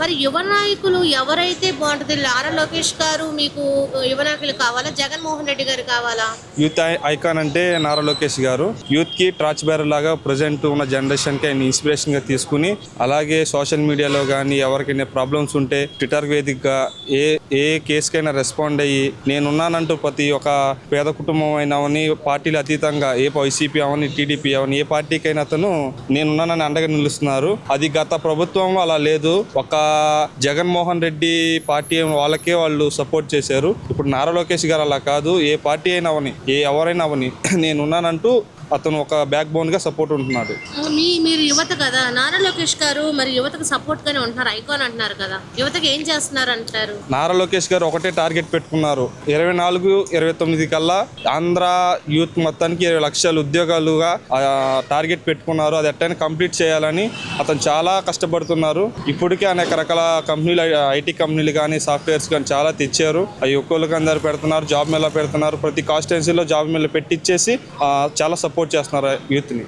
మరి యువ నాయకులు ఎవరైతే బాగుంటుంది? నారా లోకేష్ గారు మీకు యువ నాయకులు కావాలా, జగన్మోహన్ రెడ్డి గారు కావాలా? యూత్ ఐకాన్ అంటే నారా లోకేష్ గారు. యూత్ కి టార్చ్ బేరర్ లాగా ప్రజెంట్ ఉన్న జనరేషన్ కి ఆయన ఇన్స్పిరేషన్ గా తీసుకుని, అలాగే సోషల్ మీడియాలో కానీ ఎవరికైనా ప్రాబ్లమ్స్ ఉంటే ట్విట్టర్ వేదికగా ఏ కేసుకైనా రెస్పాండ్ అయ్యి నేనున్నానంటూ ప్రతి ఒక్క పేద కుటుంబం అయినావని పార్టీలు అతీతంగా ఏ వైసీపీ అవని టీడీపీ అవని ఏ పార్టీకైనా అతను నేనున్నానని అండగా నిలుస్తున్నారు. అది గత ప్రభుత్వంలో అలా లేదు. ఒక జగన్మోహన్ రెడ్డి పార్టీ వాళ్ళకే వాళ్ళు సపోర్ట్ చేశారు. ఇప్పుడు నారా లోకేష్ గారు అలా కాదు. ఏ పార్టీ అయినా అవని ఎవరైనా అవని నేనున్నానంటూ అతను ఒక బ్యాక్ బోన్ గా సపోర్ట్ ఉంటున్నాడు. మీరు యువత కదా, నారా లోకేష్ గారు మరి యువతకు సపోర్ట్ గానే ఉంటున్నారు, ఐకాన్ అంటున్నారు కదా, యువతకు ఏం చేస్తున్నారు అంటారు? నారా లోకేష్ గారు ఒకటే టార్గెట్ పెట్టుకున్నారు. 24-29 కల్లా ఆంధ్ర యూత్ మొత్తానికి 20 లక్షల ఉద్యోగాలుగా టార్గెట్ పెట్టుకున్నారు. అది ఎట్టైనా కంప్లీట్ చేయాలని అతను చాలా కష్టపడుతున్నారు. ఇప్పటికే అనేక రకాల కంపెనీలు, ఐటీ కంపెనీలు కానీ సాఫ్ట్వేర్స్ కానీ చాలా తెచ్చారు. అవి ఒక్కొక్కరికి అందరు పెడుతున్నారు, జాబ్ మేళా పెడుతున్నారు. ప్రతి కాన్స్టిట్యున్సీలో జాబ్ మేళా పెట్టించేసి చాలా సపోర్ట్ చేస్తున్నారు యూత్ని.